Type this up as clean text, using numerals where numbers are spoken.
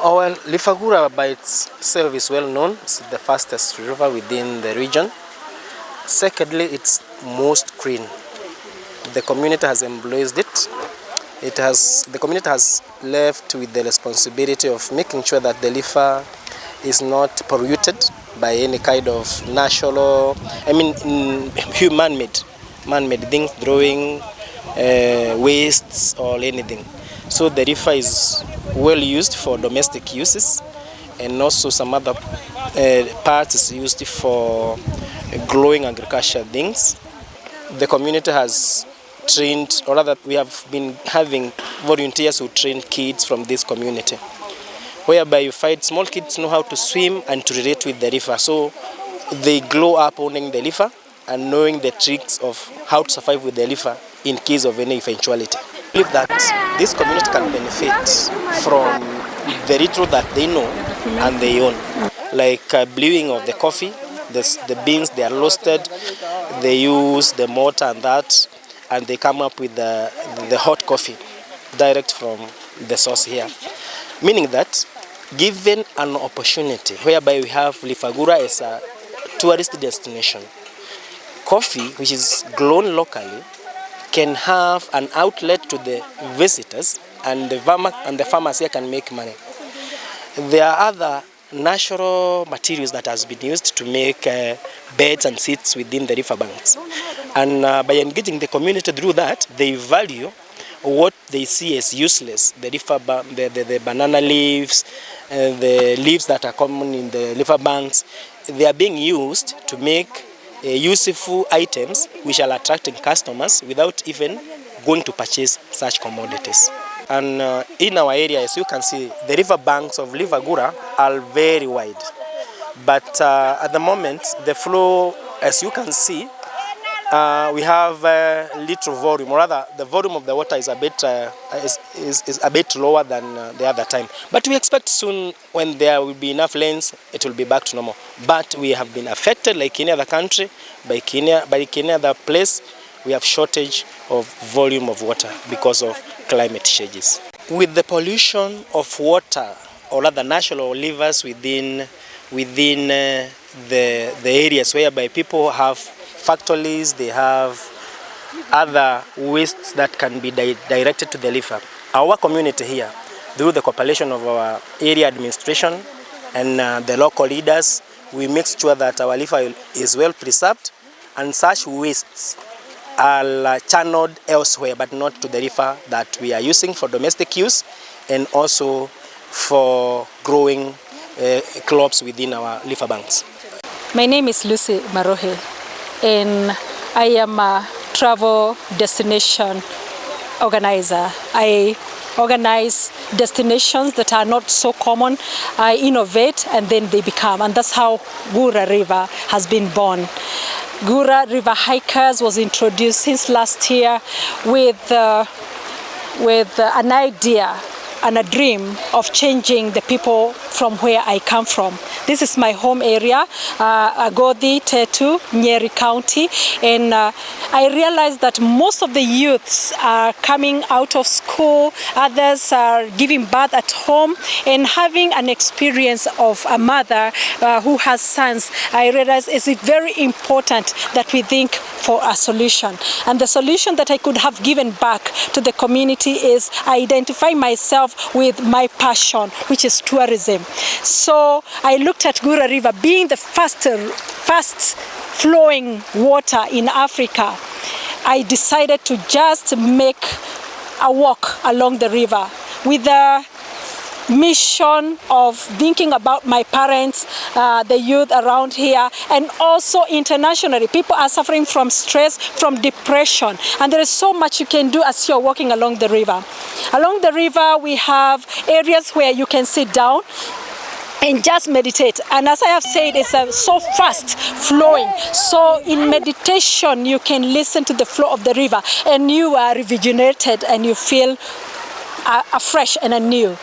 Oh, well, Gura by itself is well known. It's the fastest river within the region. Secondly, it's most clean. The community has embraced it. The community has left with the responsibility of making sure that the river is not polluted by any kind of natural, man-made things, throwing wastes or anything. So the river is well used for domestic uses, and also some other parts is used for growing agriculture things. The community has trained, or rather we have been having volunteers who train kids from this community, whereby you find small kids know how to swim and to relate with the river. So they grow up owning the river and knowing the tricks of how to survive with the river in case of any eventuality. I believe that this community can benefit from the little that they know and they own, like brewing of the coffee, the beans, they are roasted, they use the mortar and that, and they come up with the hot coffee direct from the source here. Meaning that given an opportunity whereby we have Gura as a tourist destination, coffee which is grown locally can have an outlet to the visitors, and the farmers here can make money. There are other natural materials that has been used to make beds and seats within the river banks. And by engaging the community through that, they value what they see as useless, the banana leaves, the leaves that are common in the river banks. They are being used to make useful items which are attracting customers without even going to purchase such commodities. And in our area, as you can see, the river banks of Gura are very wide. But at the moment, the flow, as you can see, we have little volume, or rather, the volume of the water is a bit lower than the other time. But we expect soon, when there will be enough rains, it will be back to normal. But we have been affected, like any other country, by any other place. We have shortage of volume of water because of climate changes. With the pollution of water, or rather natural rivers within the areas whereby people have factories, they have other wastes that can be directed to the river. Our community here, through the cooperation of our area administration and the local leaders, we make sure that our river is well preserved, and such wastes are channeled elsewhere, but not to the river that we are using for domestic use and also for growing crops within our river banks. My name is Maruhi, and I am a travel destination organizer. I organize destinations that are not so common. I innovate and then they become, and that's how Gura River has been born. Gura River Hikers was introduced since last year with an idea and a dream of changing the people from where I come from. This is my home area, Agodi, Tetu, Nyeri County, and I realized that most of the youths are coming out of school, others are giving birth at home, and having an experience of a mother who has sons. I realized it's very important that we think for a solution. And the solution that I could have given back to the community is identify myself with my passion, which is tourism. So I looked at Gura River being the fast flowing water in Africa. I decided to just make a walk along the river with the mission of thinking about my parents, the youth around here, and also internationally. People are suffering from stress, from depression, and there is so much you can do as you're walking along the river. Along the river, we have areas where you can sit down and just meditate. And as I have said, it's so fast flowing. So in meditation, you can listen to the flow of the river, and you are rejuvenated and you feel afresh and anew.